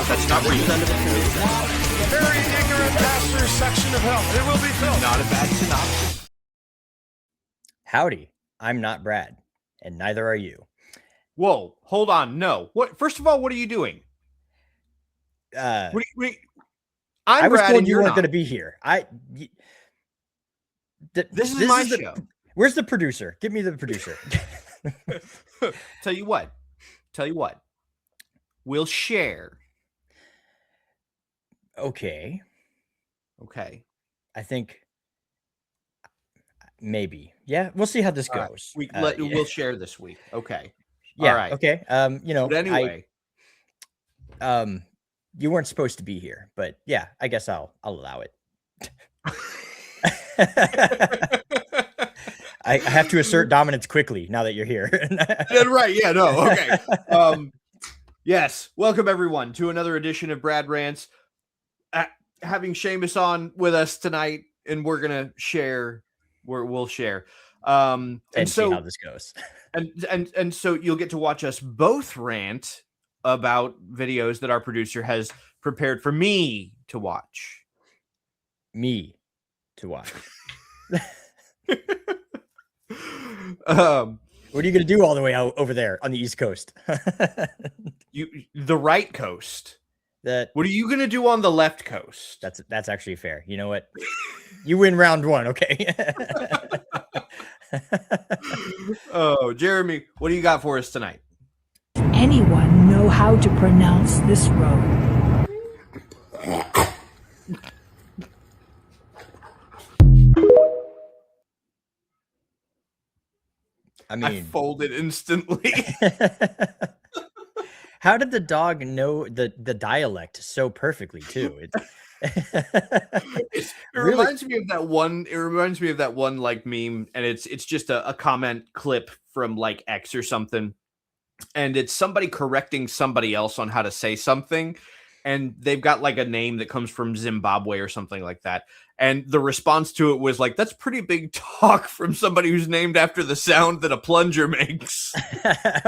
That's not where you end up. Very ignorant pastor's section of hell. It will be filled. Not a bad synopsis. Howdy, I'm not Brad, and neither are you. Whoa, hold on. No. What? First of all, what are you doing? I I'm was Brad told and you you're weren't not. going to be here. This is my show. Where's the producer? Give me the producer. Tell you what. We'll share. Okay. Okay. I think maybe. Yeah, we'll see how this goes. We'll share this week. Okay. Yeah. All right. Okay. But anyway, you weren't supposed to be here, but yeah, I guess I'll allow it. I have to assert dominance quickly now that you're here. right. Yeah. No. Okay. Yes. Welcome everyone to another edition of Brad Rants. Having Seamus on with us tonight, and we're gonna share. We'll share. and so see how this goes. and so you'll get to watch us both rant about videos that our producer has prepared for me to watch. Me to watch. What are you going to do all the way out over there on the East Coast? The right coast. What are you going to do on the left coast? That's actually fair. You know what? You win round one, okay? Oh, Jeremy, what do you got for us tonight? Anyone know how to pronounce this road? I folded instantly. How did the dog know the dialect so perfectly too? It reminds me of that one. It reminds me of that one like meme, and it's just a comment clip from like X or something, and it's somebody correcting somebody else on how to say something, and they've got like a name that comes from Zimbabwe or something like that. And the response to it was like, that's pretty big talk from somebody who's named after the sound that a plunger makes.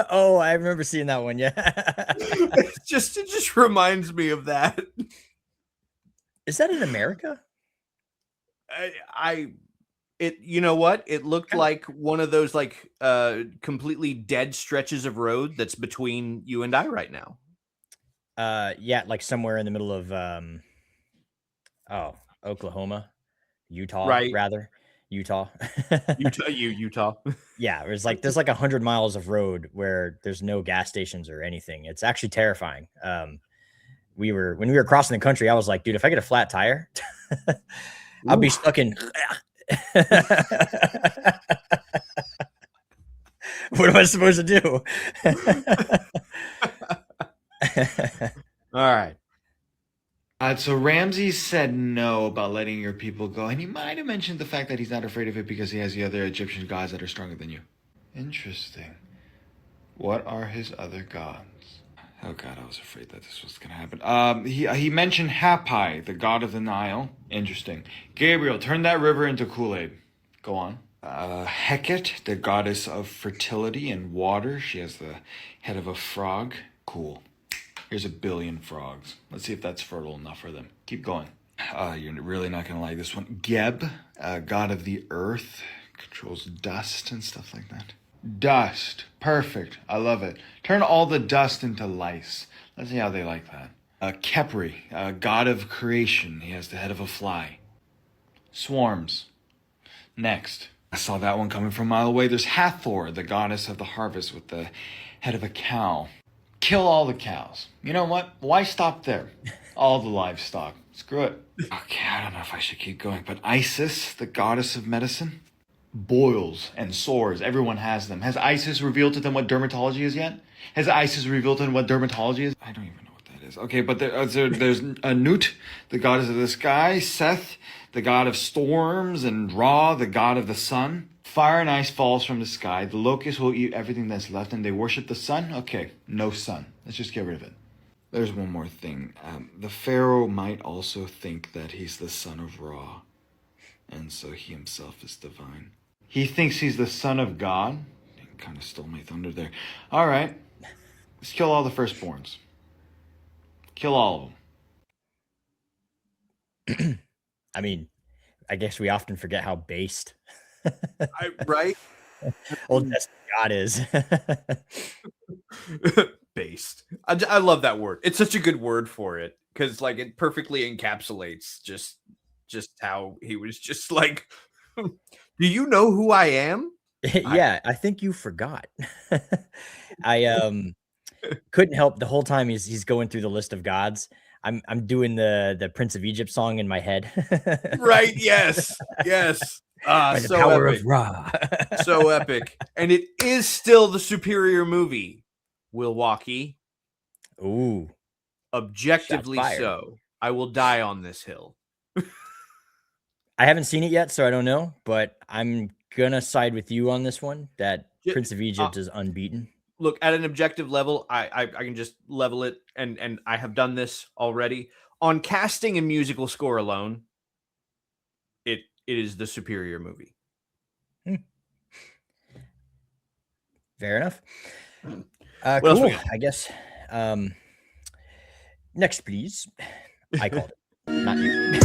Oh, I remember seeing that one. Yeah. it just reminds me of that. Is that in America? You know what? It looked like one of those like completely dead stretches of road that's between you and I right now. Yeah, like somewhere in the middle of Oklahoma, Utah, right? Rather, Utah. Utah. Yeah, there's like 100 miles of road where there's no gas stations or anything. It's actually terrifying. When we were crossing the country, I was like, dude, if I get a flat tire, I'll be stuck in. What am I supposed to do? All right. So Ramsey said no about letting your people go, and he might have mentioned the fact that he's not afraid of it because he has the other Egyptian gods that are stronger than you. Interesting. What are his other gods? Oh God, I was afraid that this was gonna happen. He mentioned Hapi, the god of the Nile. Interesting. Gabriel, turn that river into Kool-Aid. Go on. Hecate, the goddess of fertility and water. She has the head of a frog. Cool. Here's 1 billion frogs. Let's see if that's fertile enough for them. Keep going. You're really not gonna like this one. Geb, god of the earth, controls dust and stuff like that. Dust. Perfect. I love it. Turn all the dust into lice. Let's see how they like that. Khepri, god of creation. He has the head of a fly. Swarms. Next. I saw that one coming from a mile away. There's Hathor, the goddess of the harvest with the head of a cow. Kill all the cows. You know what? Why stop there? All the livestock. Screw it. Okay, I don't know if I should keep going, but Isis, the goddess of medicine. Boils and sores. Everyone has them. Has Isis revealed to them what dermatology is yet? Has Isis revealed to them what dermatology is? I don't even know what that is. Okay, but there's Nut, the goddess of the sky. Seth, the god of storms. And Ra, the god of the sun. Fire and ice falls from the sky. The locusts will eat everything that's left, and they worship the sun? Okay, no sun. Let's just get rid of it. There's one more thing. The Pharaoh might also think that he's the son of Ra, and so he himself is divine. He thinks he's the son of God. He kind of stole my thunder there. All right. Let's kill all the firstborns. Kill all of them. I mean, I guess we often forget how based Right? Old Testament God is. Based. I love that word. It's such a good word for it because like it perfectly encapsulates just how he was just like, do you know who I am? Yeah, I think you forgot. I couldn't help the whole time he's going through the list of gods. I'm doing the Prince of Egypt song in my head. Right? Yes. Yes. By the So power epic. of Ra. So epic. And it is still the superior movie. Milwaukee. Ooh, Objectively shots fired. so. I will die on this hill. I haven't seen it yet, so I don't know, but I'm gonna side with you on this one that Yeah, Prince of Egypt is unbeaten. Look, at an objective level, I can just level it, and I have done this already. On casting and musical score alone, it is the superior movie. Fair enough. What else we Cool. got? I guess. Next, please. I called it, not you.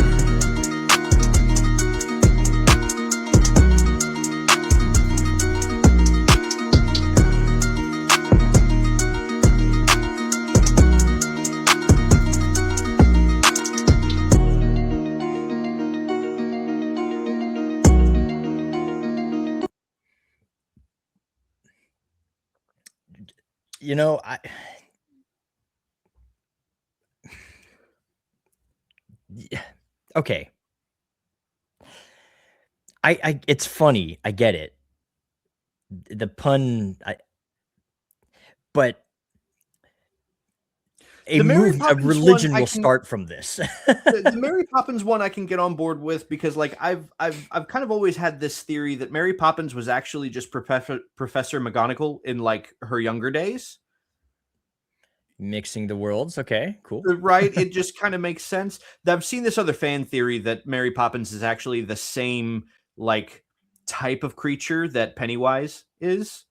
You know, yeah, okay. I it's funny. I get it. The pun, but The Mary a Poppins one, religion I will can start from this. the Mary Poppins one I can get on board with because like I've kind of always had this theory that Mary Poppins was actually just Professor McGonagall in like her younger days. Mixing the worlds. Okay, cool. Right? It just kind of makes sense. I've seen this other fan theory that Mary Poppins is actually the same like type of creature that Pennywise is.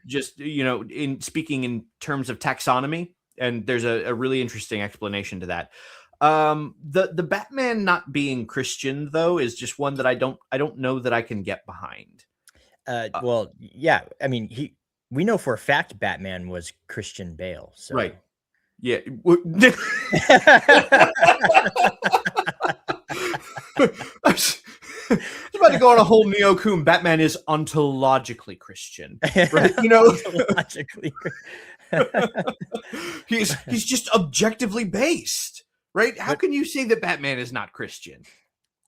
Just in speaking in terms of taxonomy, and there's a really interesting explanation to that. The Batman not being Christian though is just one that I don't know that I can get behind. Well, yeah. I mean, we know for a fact Batman was Christian Bale. So. Right. Yeah. I was about to go on a whole Neo-Kun. Batman is ontologically Christian, right? Ontologically. he's just objectively based, right? How can you say that Batman is not Christian?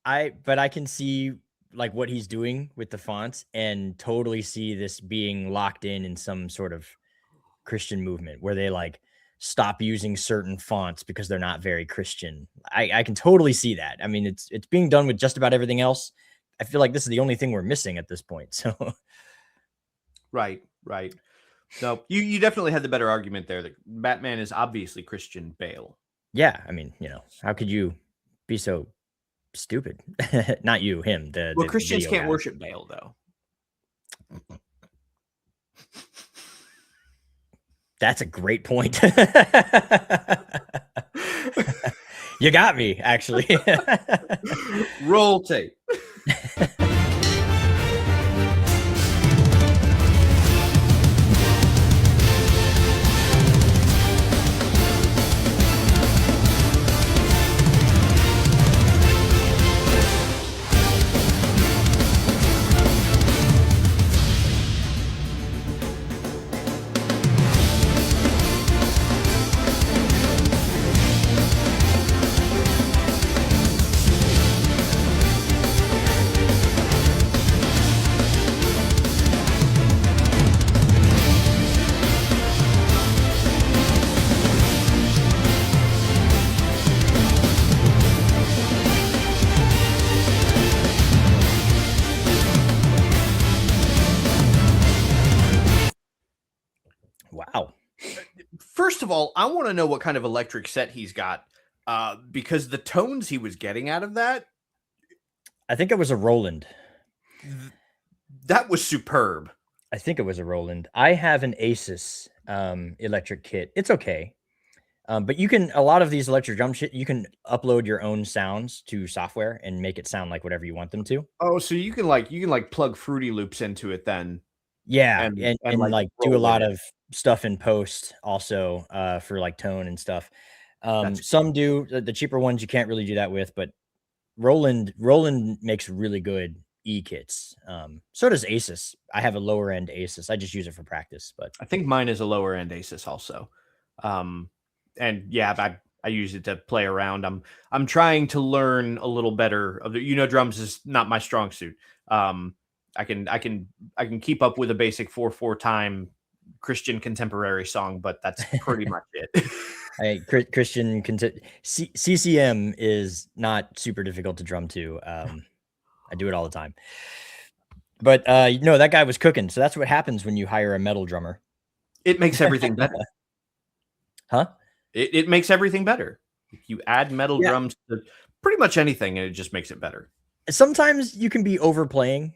But I can see like what he's doing with the fonts and totally see this being locked in some sort of Christian movement where they like stop using certain fonts because they're not very Christian. I can totally see that. I mean, it's being done with just about everything else. I feel like this is the only thing we're missing at this point. So, right. No, you definitely had the better argument there. That Batman is obviously Christian Bale. Yeah, I mean, how could you be so stupid? Not you, him. Well, Christians can't worship Bale though. That's a great point. You got me, actually. Roll tape. Wow. First of all, I want to know what kind of electric set he's got, because the tones he was getting out of that. I think it was a Roland. That was superb. I think it was a Roland. I have an Asus electric kit. It's okay. But you can, a lot of these electric drum shit, you can upload your own sounds to software and make it sound like whatever you want them to. Oh, so you can plug Fruity Loops into it then, Yeah, and and like like do a roll with lot it. of stuff in post also for like tone and stuff. That's Some do the cheaper ones you can't really do that with, but Roland makes really good E kits. So does Asus. I have a lower end Asus. I just use it for practice, but I think mine is a lower end Asus also. Um, and yeah, I use it to play around. I'm trying to learn a little better of the, drums is not my strong suit. Um, I can keep up with a basic 4/4 time Christian contemporary song, but that's pretty much it. Christian CCM is not super difficult to drum to. I do it all the time. But that guy was cooking. So that's what happens when you hire a metal drummer. It makes everything better. Huh? It makes everything better. If you add metal Yeah. drums to pretty much anything, and it just makes it better. Sometimes you can be overplaying,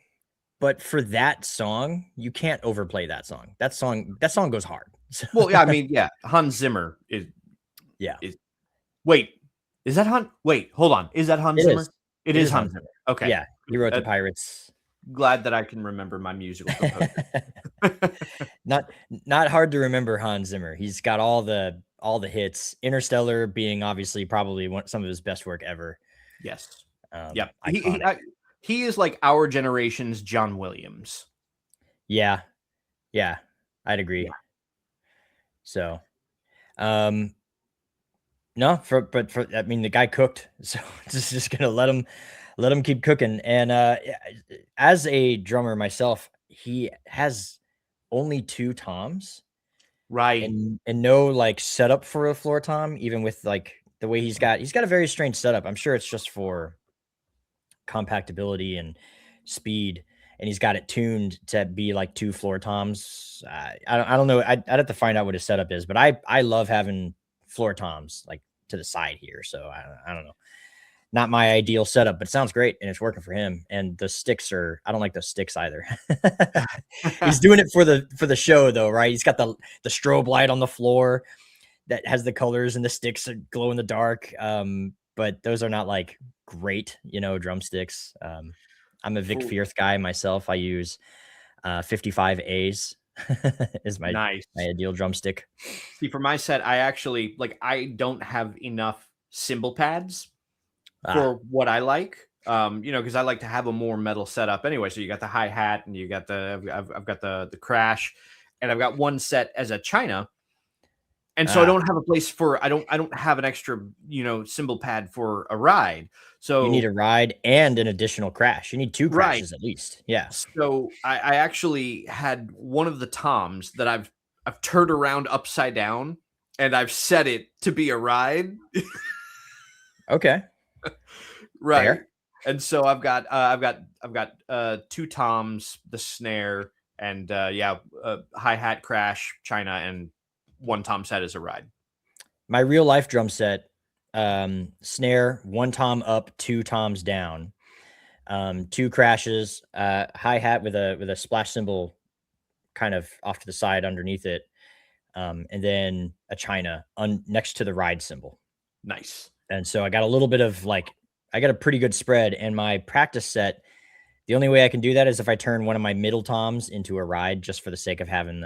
but for that song, you can't overplay that song. That song goes hard. Well, yeah, I mean, yeah, Hans Zimmer is Yeah. Wait, is that Hans? Wait, hold on. Is that Hans It Zimmer? is. It is Hans Zimmer. Okay. Yeah, he wrote the Pirates. Glad that I can remember my musical composer. Not hard to remember Hans Zimmer. He's got all the hits. Interstellar being obviously probably some of his best work ever. Yes. Yeah. He is like our generation's John Williams. Yeah. Yeah. I'd agree. Yeah. So, no, I mean, the guy cooked, so just gonna let him keep cooking. And as a drummer myself, he has only 2 toms, Right. and no like setup for a floor tom. Even with like the way he's got a very strange setup. I'm sure it's just for compactability and speed, and he's got it tuned to be like 2 floor toms. I don't know. I'd have to find out what his setup is, but I love having floor toms like to the side here. So I don't know. Not my ideal setup, but it sounds great and it's working for him. And the sticks I don't like the sticks either. He's doing it for the show though, right? He's got the strobe light on the floor that has the colors, and the sticks that glow in the dark. But those are not like great, drumsticks. I'm a Vic Firth guy myself. I use 55As is my Nice. my ideal drumstick. See, for my set, I don't have enough cymbal pads for what I like. Because I like to have a more metal setup anyway. So you got the hi-hat, and you got I've got the crash, and I've got one set as a China. And so I don't have a place for I don't have an extra, cymbal pad for a ride. So you need a ride and an additional crash. You need 2 crashes Right. at least. Yeah. So I actually had one of the toms that I've turned around upside down, and I've set it to be a ride. Okay. Right. Fair. And so I've got 2 toms, the snare, and hi-hat, crash, China, and 1 tom set as a ride. My real life drum set, snare, 1 tom up, 2 toms down, 2 crashes, hi-hat with a splash cymbal kind of off to the side underneath it, and then a China next to the ride cymbal. Nice. And so I got a little bit of I got a pretty good spread. And my practice set, the only way I can do that is if I turn one of my middle toms into a ride, just for the sake of having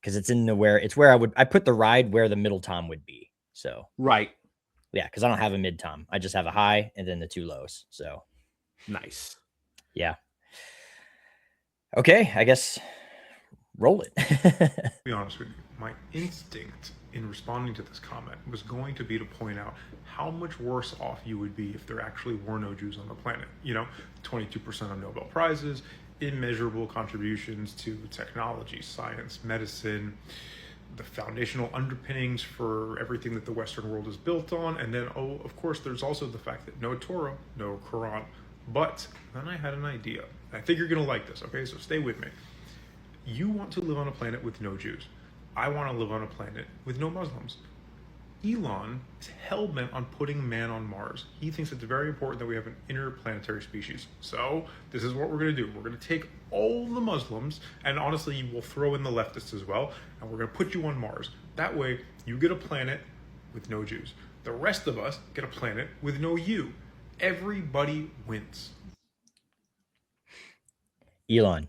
because it's where I put the ride where the middle tom would be. So Right. yeah, because I don't have a mid tom. I just have a high and then the 2 lows. So Nice. yeah. Okay, I guess roll it. To be honest with you, my instinct in responding to this comment was going to be to point out how much worse off you would be if there actually were no Jews on the planet. 22% of Nobel Prizes, immeasurable contributions to technology, science, medicine, the foundational underpinnings for everything that the Western world is built on. And then, of course, there's also the fact that no Torah, no Quran. But then I had an idea. I think you're going to like this, okay? So stay with me. You want to live on a planet with no Jews. I want to live on a planet with no Muslims. Elon is hell-bent on putting man on Mars. He thinks it's very important that we have an interplanetary species. So this is what we're going to do. We're going to take all the Muslims, and honestly, we'll throw in the leftists as well, and we're going to put you on Mars. That way, you get a planet with no Jews. The rest of us get a planet with no you. Everybody wins. Elon,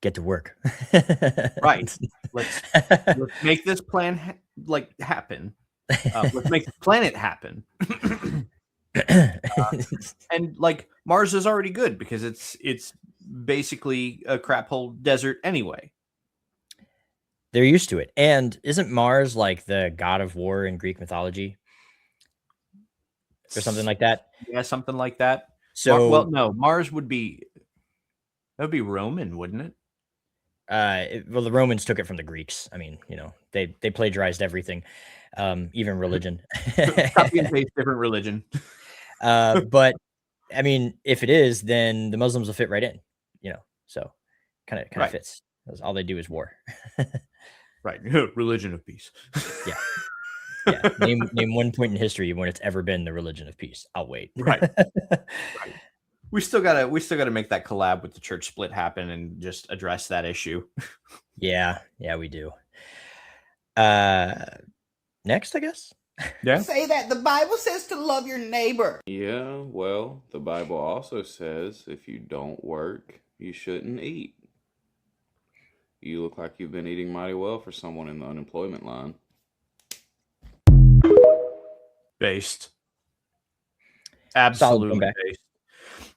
get to work. Right. Let's make this plan happen. Let's make the planet happen. And like Mars is already good because it's basically a crap hole desert anyway. They're used to it. And isn't Mars like the god of war in Greek mythology? Or something like that? Yeah, something like that. So, well, no, Mars would be Roman, wouldn't it? Well, the Romans took it from the Greeks. I mean, they plagiarized everything, even religion. Copy and paste different religion. But I mean, if it is, then the Muslims will fit right in, so kind of Right. fits. That's all they do is war. Right. Religion of peace. Yeah. Yeah. Name one point in history when it's ever been the religion of peace. I'll wait. Right. Right. We still gotta make that collab with the church split happen and just address that issue. Yeah, we do. Next, I guess. Yeah. Say that the Bible says to love your neighbor. Yeah, well, the Bible also says if you don't work, you shouldn't eat. You look like you've been eating mighty well for someone in the unemployment line. Based. Solid Absolutely comeback. based.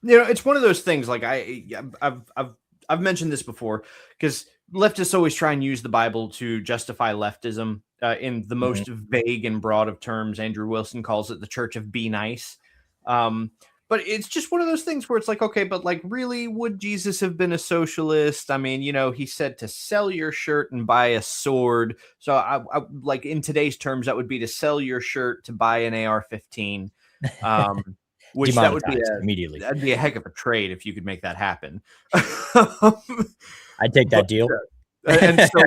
It's one of those things. Like I've mentioned this before because leftists always try and use the Bible to justify leftism in the most vague and broad of terms. Andrew Wilson calls it the Church of Be Nice. But it's just one of those things where it's like, okay, but like, really, would Jesus have been a socialist? I mean, he said to sell your shirt and buy a sword. So I like in today's terms, that would be to sell your shirt to buy an AR-15. Which that would be immediately. That'd be a heck of a trade if you could make that happen. I'd take that deal. And so,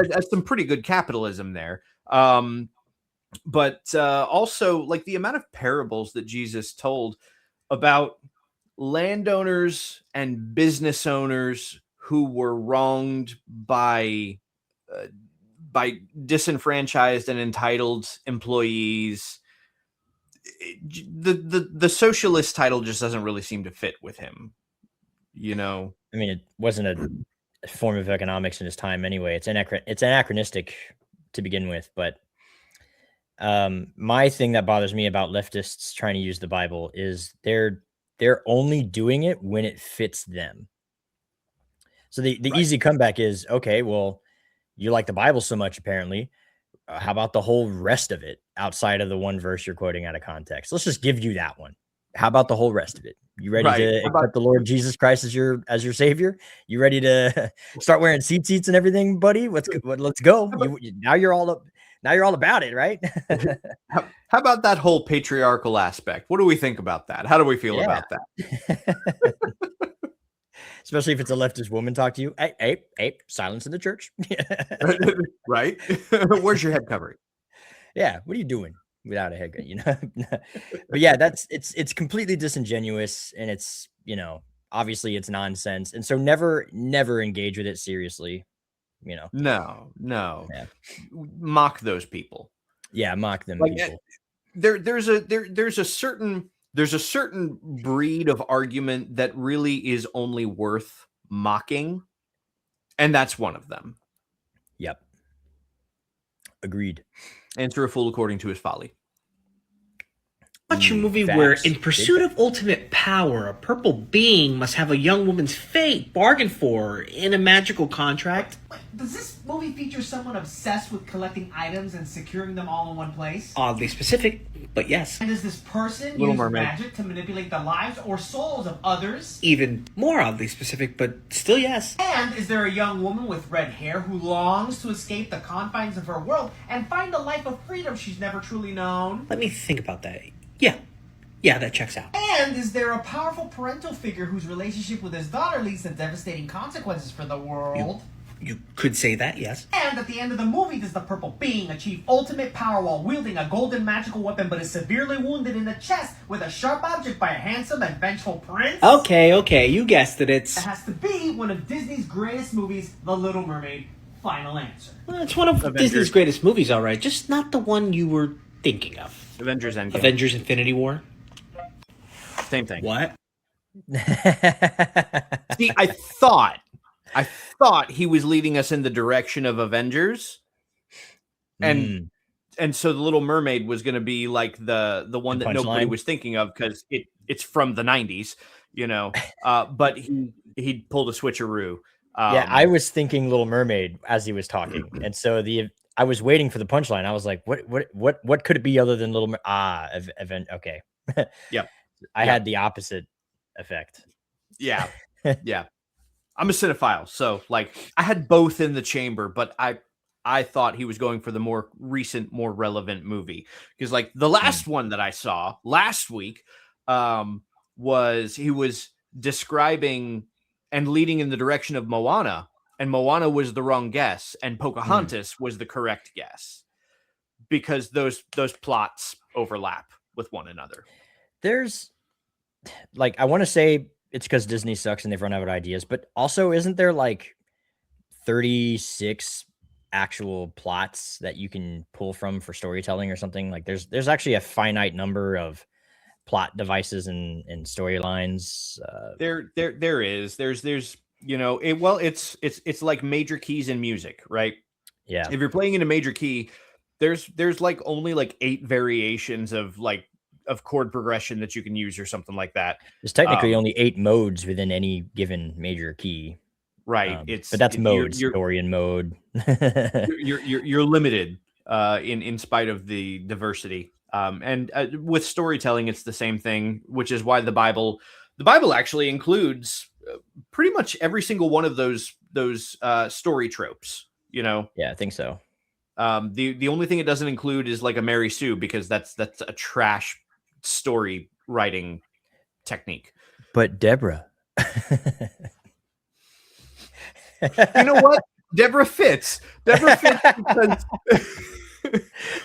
that's some pretty good capitalism there. But also, like the amount of parables that Jesus told about landowners and business owners who were wronged by disenfranchised and entitled employees. The socialist title just doesn't really seem to fit with him. I mean, it wasn't a form of economics in his time anyway. It's anachronistic to begin with, but my thing that bothers me about leftists trying to use the Bible is they're only doing it when it fits them. So the Right. easy comeback is, okay, well, you like the Bible so much, apparently. How about the whole rest of it outside of the one verse you're quoting out of context? Let's just give you that one. How about the whole rest of it? You ready to accept the Lord Jesus Christ as your savior? You ready to start wearing seats and everything, buddy? Let's go. Now you're all up. Now you're all about it, right? How about that whole patriarchal aspect? What do we think about that? How do we feel about that? Especially if it's a leftist woman talk to you. Hey, silence in the church. Right? Where's your head covering? Yeah, what are you doing without a head? But yeah, it's completely disingenuous, and it's obviously it's nonsense, and so never engage with it seriously. No. Yeah. Mock those people. Yeah, mock them. Like, people. There's a certain breed of argument that really is only worth mocking, and that's one of them. Yep. Agreed. Answer a fool according to his folly. Watch a movie Facts. where, in pursuit of ultimate power, a purple being must have a young woman's fate bargained for in a magical contract. Does this movie feature someone obsessed with collecting items and securing them all in one place? Oddly specific, but yes. And does this person Little use Mermaid. magic to manipulate the lives or souls of others? Even more oddly specific, but still yes. And is there a young woman with red hair who longs to escape the confines of her world and find a life of freedom she's never truly known? Let me think about that. Yeah, that checks out. And is there a powerful parental figure whose relationship with his daughter leads to devastating consequences for the world? You could say that, yes. And at the end of the movie, does the purple being achieve ultimate power while wielding a golden magical weapon, but is severely wounded in the chest with a sharp object by a handsome and vengeful prince? Okay, you guessed it. It has to be one of Disney's greatest movies, The Little Mermaid. Final answer. Well, it's one of Avengers. Disney's greatest movies, all right. Just not the one you were thinking of. Avengers Endgame. Avengers Infinity War? Same thing. What? See, I thought he was leading us in the direction of Avengers, and so the Little Mermaid was going to be like the one The that nobody punchline? was thinking of because it's from the 90s, you know. But he pulled a switcheroo. Yeah, I was thinking Little Mermaid as he was talking, and so I was waiting for the punchline. I was like, what could it be other than Little event? Okay, Yep. I had the opposite effect. Yeah. Yeah. I'm a cinephile, so like I had both in the chamber, but I thought he was going for the more recent, more relevant movie. Because like the last one that I saw last week was he was describing and leading in the direction of Moana, and Moana was the wrong guess, and Pocahontas was the correct guess. Because those plots overlap with one another. There's like, I want to say it's because Disney sucks and they've run out of ideas, but also isn't there like 36 actual plots that you can pull from for storytelling or something? Like there's actually a finite number of plot devices and storylines. There is. There's you know, it's like major keys in music, right? Yeah. If you're playing in a major key, there's like only like 8 variations of chord progression that you can use or something like that. There's technically only 8 modes within any given major key. Right. But that's modes, Dorian mode. you're limited in spite of the diversity. And with storytelling, it's the same thing, which is why the Bible actually includes pretty much every single one of those story tropes, you know? Yeah, I think so. The only thing it doesn't include is like a Mary Sue, because that's a trash story writing technique. But Deborah. You know what? Deborah fits because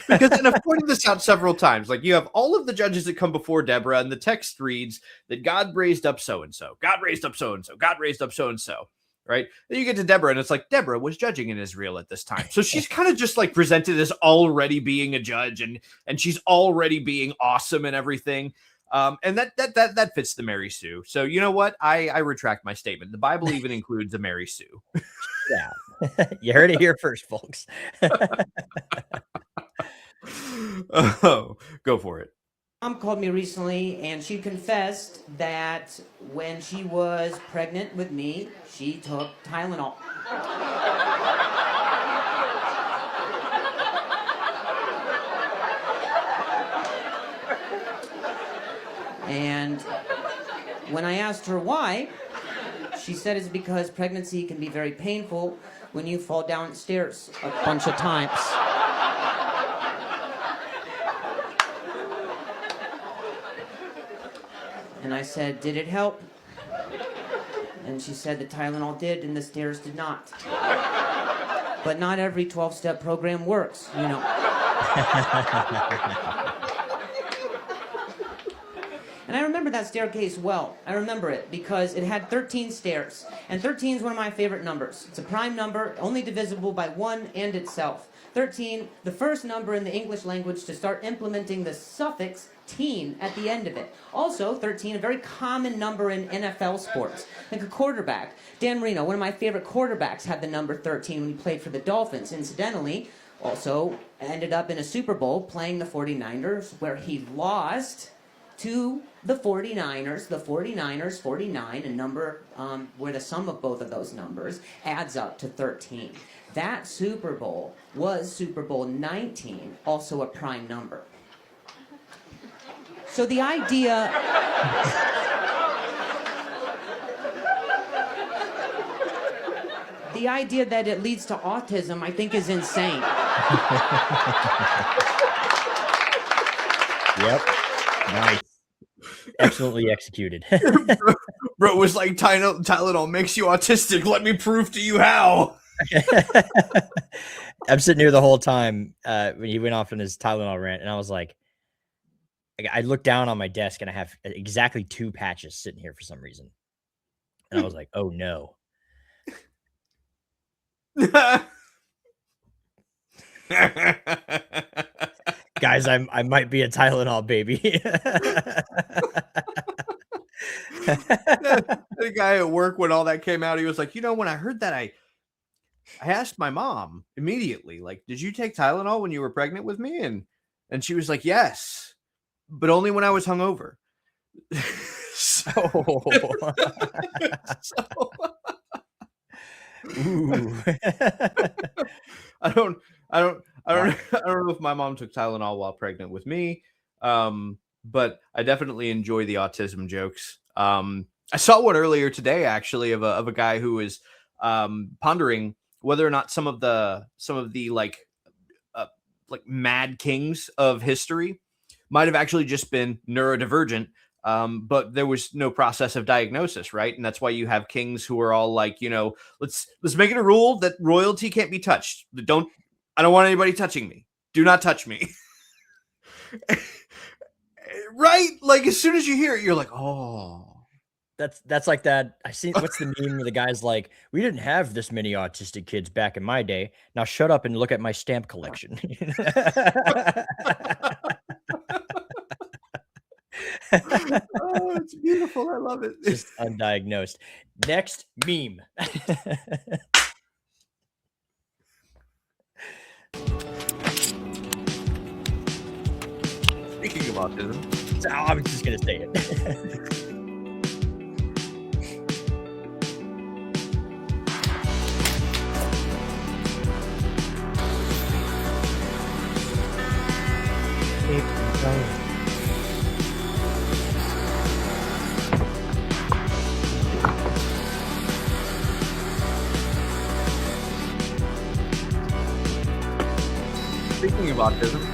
and I've pointed this out several times. Like, you have all of the judges that come before Deborah, and the text reads that God raised up so-and-so, God raised up so-and-so, God raised up so-and-so. Right. Then you get to Deborah, and it's like Deborah was judging in Israel at this time. So she's kind of just like presented as already being a judge, and she's already being awesome and everything. And that fits the Mary Sue. So you know what? I retract my statement. The Bible even includes a Mary Sue. Yeah. You heard it here first, folks. Oh, go for it. Mom called me recently, and she confessed that when she was pregnant with me, she took Tylenol. And when I asked her why, she said it's because pregnancy can be very painful when you fall downstairs a bunch of times. And I said, did it help? And she said the Tylenol did and the stairs did not. But not every 12-step program works, you know. And I remember that staircase well. I remember it because it had 13 stairs. And 13 is one of my favorite numbers. It's a prime number, only divisible by 1 and itself. 13, the first number in the English language to start implementing the suffix teen at the end of it. Also, 13, a very common number in NFL sports, like a quarterback. Dan Marino, one of my favorite quarterbacks, had the number 13 when he played for the Dolphins. Incidentally, also ended up in a Super Bowl playing the 49ers, where he lost to the 49ers. The 49ers, 49, a number where the sum of both of those numbers adds up to 13. That Super Bowl was Super Bowl 19, also a prime number. So the idea... the idea that it leads to autism, I think, is insane. Yep. Nice. Excellently executed. Bro was like, Tylenol makes you autistic. Let me prove to you how. I'm sitting here the whole time when he went off on his Tylenol rant, and I was like, I looked down on my desk and I have exactly 2 patches sitting here for some reason. And I was like, oh no. Guys, I might be a Tylenol baby. The guy at work, when all that came out, he was like, when I heard that, I asked my mom immediately, like, did you take Tylenol when you were pregnant with me? And she was like, yes, but only when I was hungover. so, Ooh. I don't know if my mom took Tylenol while pregnant with me. But I definitely enjoy the autism jokes. I saw one earlier today, actually, of a guy who was pondering whether or not some of the like mad kings of history might have actually just been neurodivergent, but there was no process of diagnosis, right? And that's why you have kings who are all like, let's make it a rule that royalty can't be touched. I don't want anybody touching me. Do not touch me. Right? Like, as soon as you hear it, you're like, oh. That's like that. I seen what's the meme where the guy's like, we didn't have this many autistic kids back in my day. Now shut up and look at my stamp collection. Oh, it's beautiful. I love it. Just undiagnosed. Next meme. Speaking of autism, I was just gonna say it. Speaking of autism,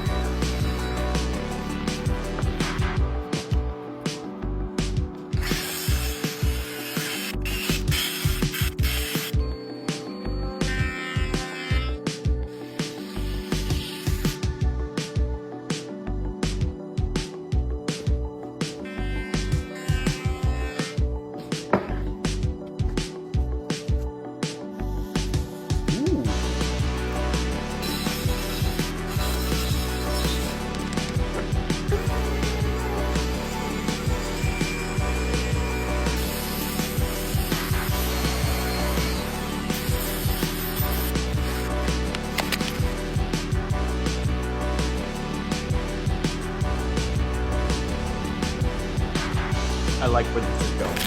I like where this is going.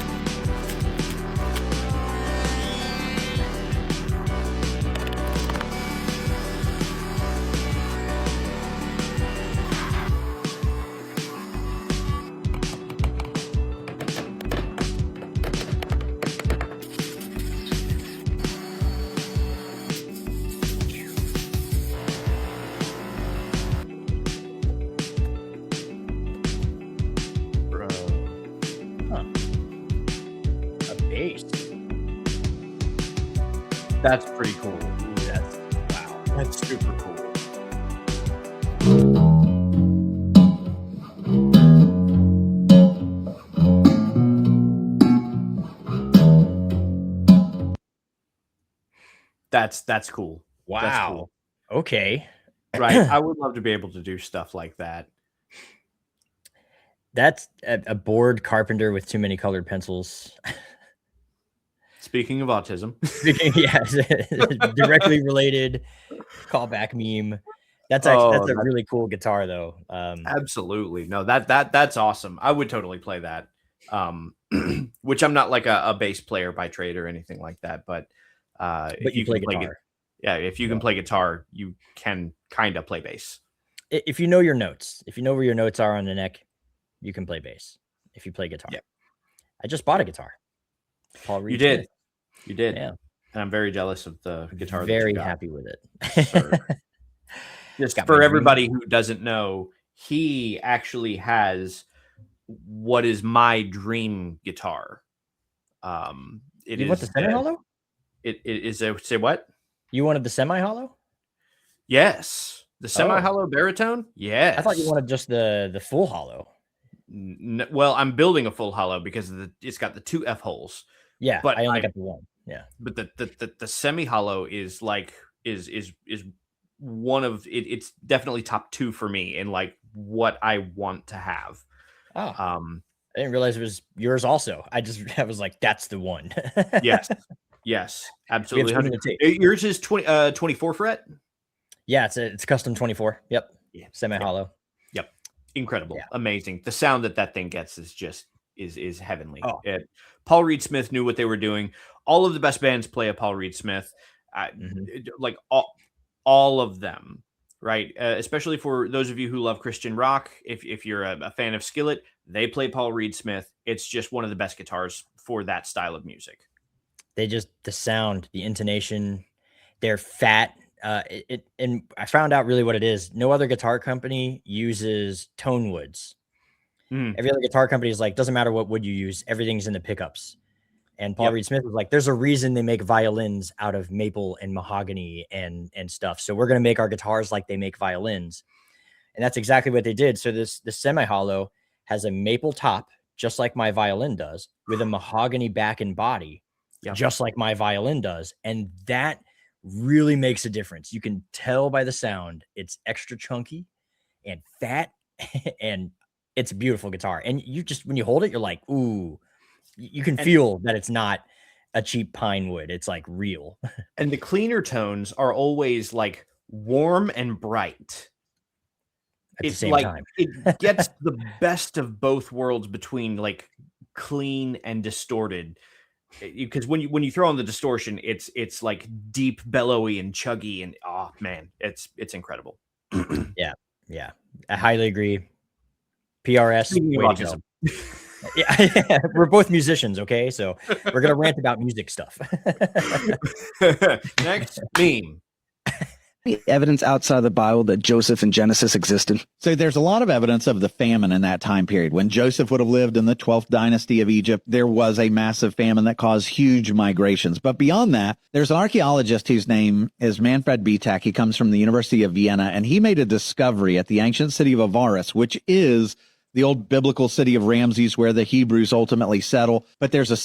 That's pretty cool. Wow. That's super cool. That's cool. Wow. That's cool. Okay. Right. I would love to be able to do stuff like that. That's a bored carpenter with too many colored pencils. Speaking of autism. Yes, directly related callback meme. That's actually that's a really cool guitar though. Absolutely. No, that's awesome. I would totally play that. Which I'm not like a bass player by trade or anything like that, but if you play guitar. If you can play guitar, you can kind of play bass. If you know your notes, if you know where your notes are on the neck, you can play bass. If you play guitar. Yeah. I just bought a guitar. Paul Reed. You did. Yeah. And I'm very jealous of the guitar. Very happy with it. Just for everybody who doesn't know, he actually has what is my dream guitar. It you is want the center hollow? It is a say what? You wanted the semi-hollow? Yes, the semi-hollow baritone. Yes, I thought you wanted just the full hollow. Well, I'm building a full hollow because it's got the 2 F holes. Yeah, But I only got the one. Yeah, but the semi hollow is like is one of it's definitely top 2 for me in like what I want to have. Oh, I didn't realize it was yours also. I was like, that's the one. Yes, yes, absolutely. something to take. Yours is 24 fret. Yeah, it's custom 24. Yep. Yeah, Semi hollow. Yep. Incredible. Yeah. Amazing. The sound that thing gets is just is heavenly. Oh. Paul Reed Smith knew what they were doing. All of the best bands play a Paul Reed Smith. Like all of them, right? Especially for those of you who love Christian rock. If you're a fan of Skillet, they play Paul Reed Smith. It's just one of the best guitars for that style of music. The sound, the intonation, they're fat. And I found out really what it is. No other guitar company uses tone woods. Every other guitar company is like, doesn't matter what wood you use, everything's in the pickups. And Paul Reed Smith was like, there's a reason they make violins out of maple and mahogany and stuff. So we're going to make our guitars like they make violins. And that's exactly what they did. So the semi-hollow has a maple top, just like my violin does, with a mahogany back and body, just like my violin does. And that really makes a difference. You can tell by the sound, it's extra chunky and fat, and it's a beautiful guitar. And you just, when you hold it, you're like, ooh, you can feel that it's not a cheap pine wood. It's like real. And the cleaner tones are always like warm and bright. At the same like time. It gets the best of both worlds between like clean and distorted. Because when you throw on the distortion, it's like deep, bellowy, and chuggy, and oh man, it's incredible. Yeah, I highly agree. PRS, way to go. Yeah, we're both musicians, okay? So we're gonna rant about music stuff. Next meme. Evidence outside the Bible that Joseph in Genesis existed? So there's a lot of evidence of the famine in that time period. When Joseph would have lived in the 12th dynasty of Egypt, there was a massive famine that caused huge migrations. But beyond that, there's an archaeologist whose name is Manfred Bitak. He comes from the University of Vienna, and he made a discovery at the ancient city of Avaris, which is the old biblical city of Ramses where the Hebrews ultimately settle. But there's a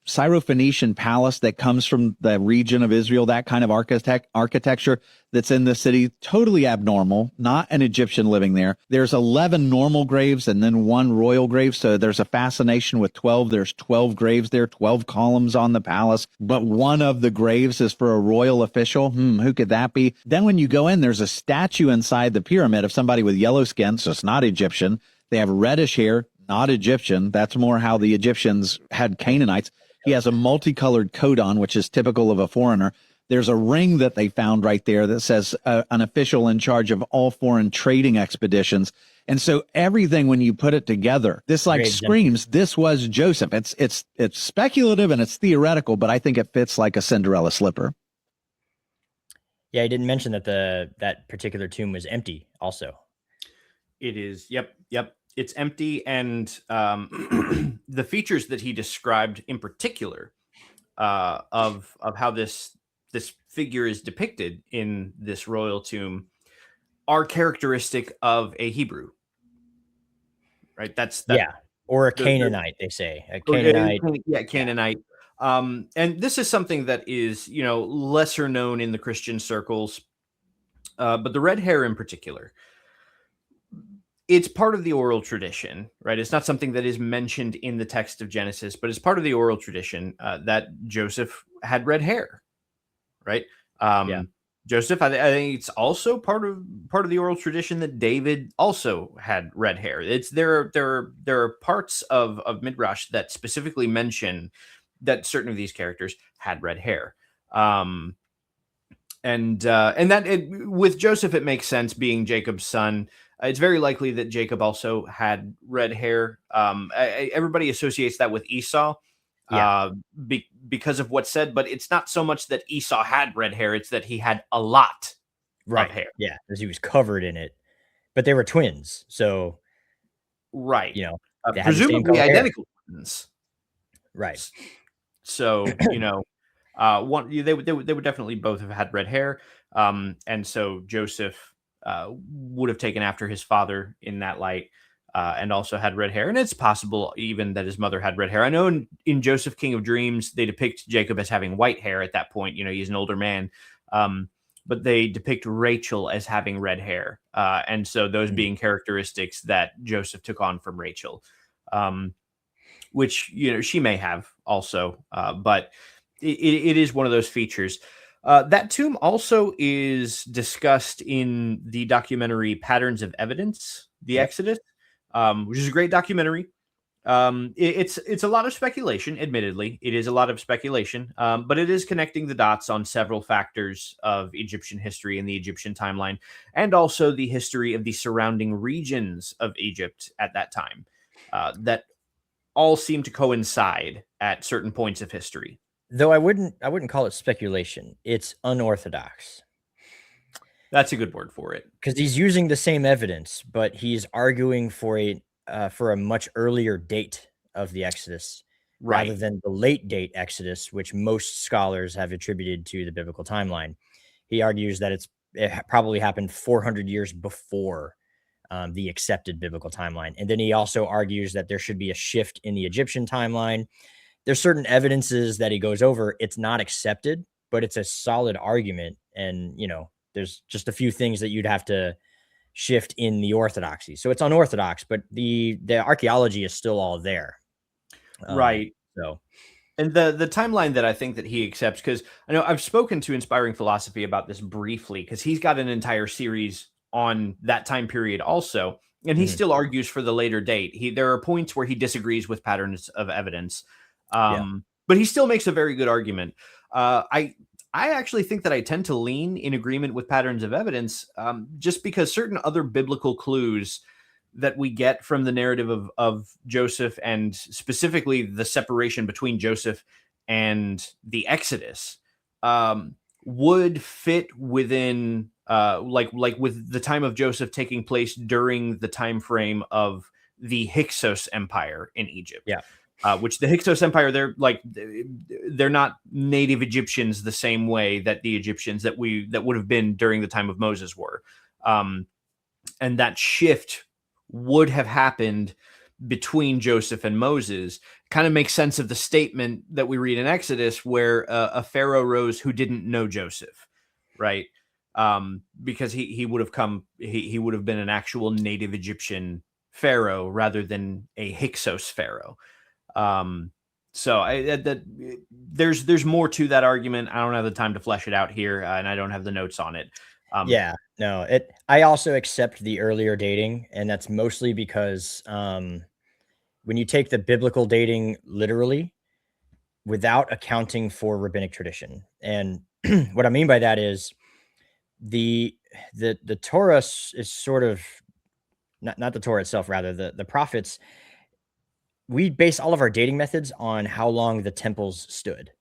Syro-Phoenician palace that comes from the region of Israel, that kind of architecture that's in the city, totally abnormal, not an Egyptian living there. There's 11 normal graves and then 1 royal grave. So there's a fascination with 12. There's 12 graves there, 12 columns on the palace, but one of the graves is for a royal official. Who could that be? Then when you go in, there's a statue inside the pyramid of somebody with yellow skin, so it's not Egyptian. They have reddish hair, not Egyptian. That's more how the Egyptians had Canaanites. He has a multicolored coat on, which is typical of a foreigner. There's a ring that they found right there that says an official in charge of all foreign trading expeditions. And so everything, when you put it together, this like screams, this was Joseph. It's speculative and it's theoretical, but I think it fits like a Cinderella slipper. Yeah, I didn't mention that that particular tomb was empty also. It is. Yep. It's empty, and the features that he described in particular of how this figure is depicted in this royal tomb are characteristic of a Hebrew, right? Or a Canaanite, they say. A Canaanite. Canaanite. And this is something that is, lesser known in the Christian circles, but the red hair in particular. It's part of the oral tradition, right? It's not something that is mentioned in the text of Genesis, but it's part of the oral tradition that Joseph had red hair, right? Joseph, I think it's also part of the oral tradition that David also had red hair. There are parts of Midrash that specifically mention that certain of these characters had red hair. And with Joseph, it makes sense, being Jacob's son. It's very likely that Jacob also had red hair. Everybody associates that with Esau because of what's said, but it's not so much that Esau had red hair, it's that he had a lot of hair. Yeah, because he was covered in it. But they were twins, so presumably identical twins. Right. So, They would definitely both have had red hair. And so Joseph would have taken after his father in that light. And also had red hair. And it's possible even that his mother had red hair. I know in Joseph, King of Dreams, they depict Jacob as having white hair at that point. He's an older man. But they depict Rachel as having red hair. And so those being characteristics that Joseph took on from Rachel, which, she may have also. But it is one of those features. That tomb also is discussed in the documentary Patterns of Evidence, The Exodus. Which is a great documentary. It's a lot of speculation. Admittedly, it is a lot of speculation, but it is connecting the dots on several factors of Egyptian history and the Egyptian timeline, and also the history of the surrounding regions of Egypt at that time, that all seem to coincide at certain points of history. Though I wouldn't call it speculation. It's unorthodox. That's a good word for it. Because he's using the same evidence, but he's arguing for a much earlier date of the Exodus, rather than the late date Exodus, which most scholars have attributed to the biblical timeline. He argues that it probably happened 400 years before the accepted biblical timeline. And then he also argues that there should be a shift in the Egyptian timeline. There's certain evidences that he goes over. It's not accepted, but it's a solid argument. And, there's just a few things that you'd have to shift in the orthodoxy. So it's unorthodox, but the archaeology is still all there. Right. So, and the timeline that I think that he accepts, because I know I've spoken to Inspiring Philosophy about this briefly, because he's got an entire series on that time period also, and he still argues for the later date. There are points where he disagrees with Patterns of Evidence, but he still makes a very good argument. I actually think that I tend to lean in agreement with Patterns of Evidence, just because certain other biblical clues that we get from the narrative of Joseph, and specifically the separation between Joseph and the Exodus, would fit within like with the time of Joseph taking place during the time frame of the Hyksos Empire in Egypt. Yeah. Which the Hyksos Empire, they're not native Egyptians the same way that the Egyptians that would have been during the time of Moses were. And that shift would have happened between Joseph and Moses. Kind of makes sense of the statement that we read in Exodus, where a Pharaoh rose who didn't know Joseph, right? Because he would have been an actual native Egyptian Pharaoh rather than a Hyksos Pharaoh. So there's more to that argument. I don't have the time to flesh it out here, and I don't have the notes on it. I also accept the earlier dating, and that's mostly because when you take the biblical dating literally, without accounting for rabbinic tradition, and what I mean by that is the Torah is sort of not the Torah itself, rather the prophets. We base all of our dating methods on how long the temples stood,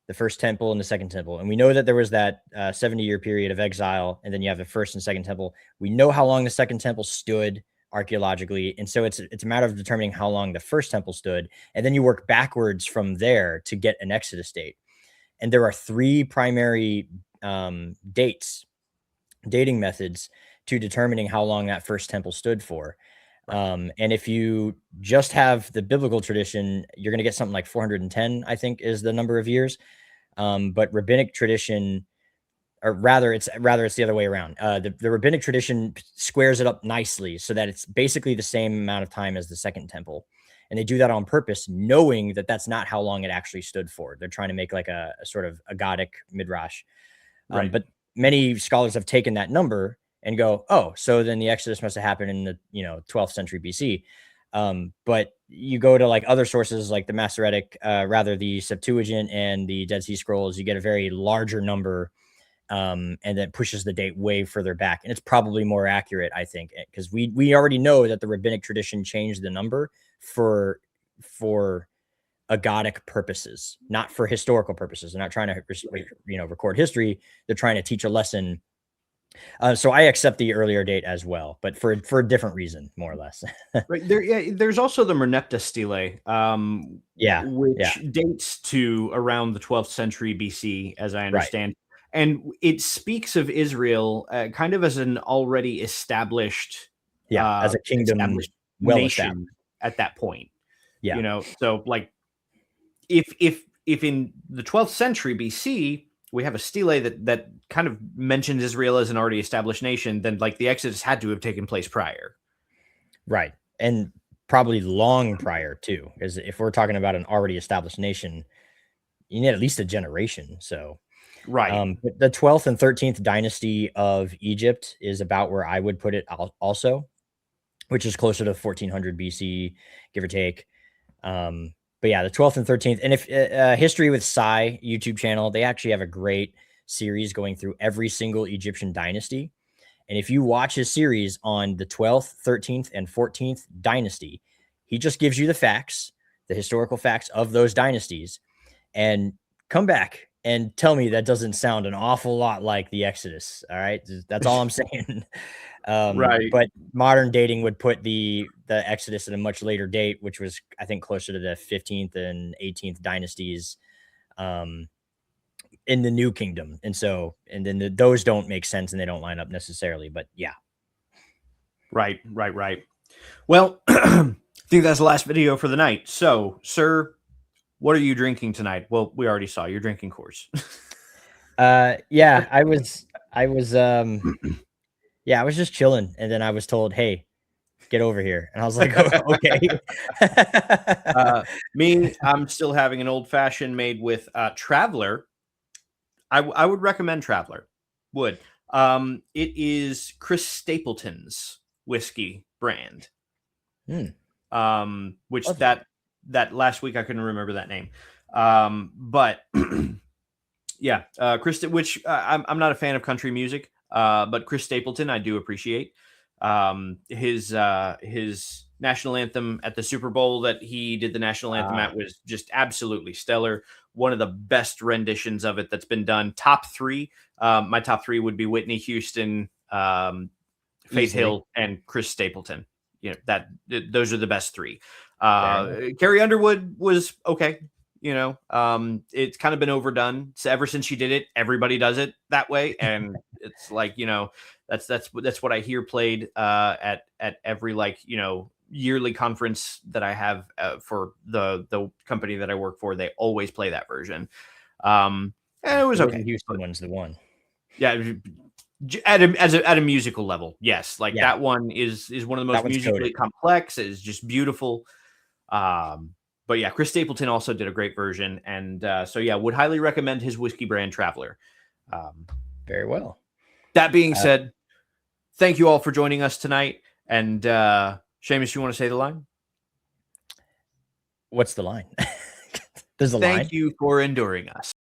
the first temple and the second temple. And we know that there was that 70-year period of exile, and then you have the first and second temple. We know how long the second temple stood archaeologically. And so it's a matter of determining how long the first temple stood. And then you work backwards from there to get an Exodus date. And there are three primary dating methods to determining how long that first temple stood for. And if you just have the biblical tradition, you're going to get something like 410, I think, is the number of years. But rabbinic tradition, or rather it's the other way around. The rabbinic tradition squares it up nicely so that it's basically the same amount of time as the second temple. And they do that on purpose, knowing that that's not how long it actually stood for. They're trying to make like a sort of agadic midrash. But many scholars have taken that number and go, oh, so then the Exodus must have happened in the 12th century BC. But you go to like other sources like the Masoretic, the Septuagint and the Dead Sea Scrolls, you get a very larger number, and that pushes the date way further back. And it's probably more accurate, I think, because we already know that the rabbinic tradition changed the number for agadic purposes, not for historical purposes. They're not trying to record history. They're trying to teach a lesson So I accept the earlier date as well, but for a different reason, more or less. Right there, yeah. There's also the Merneptah stele, Yeah, which yeah. dates to around the 12th century BC, as I Right. understand, and it speaks of Israel kind of as an already established, As a kingdom, established well nation established. at that point. Yeah. You know, so like if in the 12th century BC we have a stele that kind of mentions Israel as an already established nation, then like the Exodus had to have taken place prior. Right. And probably long prior too, because if we're talking about an already established nation, you need at least a generation. So, Right. but the 12th and 13th dynasty of Egypt is about where I would put it also, which is closer to 1400 BC, give or take. But yeah, the 12th and 13th. And if History with Sai YouTube channel, they actually have a great series going through every single Egyptian dynasty. And if you watch his series on the 12th, 13th, and 14th dynasty, he just gives you the facts, the historical facts of those dynasties, and come back and tell me that doesn't sound an awful lot like the Exodus. All right. That's all I'm saying. Right. But modern dating would put the Exodus at a much later date, which was, I think, closer to the 15th and 18th dynasties in the New Kingdom. And so, and then those don't make sense and they don't line up necessarily. But yeah. Right. Well, I think that's the last video for the night. So, sir, what are you drinking tonight? Well, we already saw you're drinking Coors. Yeah, I was yeah, I was just chilling, and then I was told, "Hey, get over here," and I was like, "Oh, okay." Me, I'm still having an old fashioned made with Traveler. I would recommend Traveler. Would. It is Chris Stapleton's whiskey brand. Which that last week I couldn't remember that name. But yeah, Chris, which I'm not a fan of country music. But Chris Stapleton, I do appreciate. His national anthem at the Super Bowl that he did the national anthem at was just absolutely stellar. One of the best renditions of it that's been done. Top three. My top three would be Whitney Houston, Faith Hill, and Chris Stapleton. You know, those are the best three. Carrie Underwood was okay. You know, it's kind of been overdone. So ever since she did it, everybody does it that way, and it's like, you know, that's what I hear played at every, like, you know, yearly conference that I have for the company that I work for. They always play that version. And it was okay. Houston one's the one. Yeah, at a musical level, yes. Like that one is one of the most musically complex. It's just beautiful. But yeah, Chris Stapleton also did a great version. And so, yeah, would highly recommend his whiskey brand Traveler. Very well. That being said, thank you all for joining us tonight. And Seamus, you want to say the line? What's the line? There's a line. Thank Thank you for enduring us.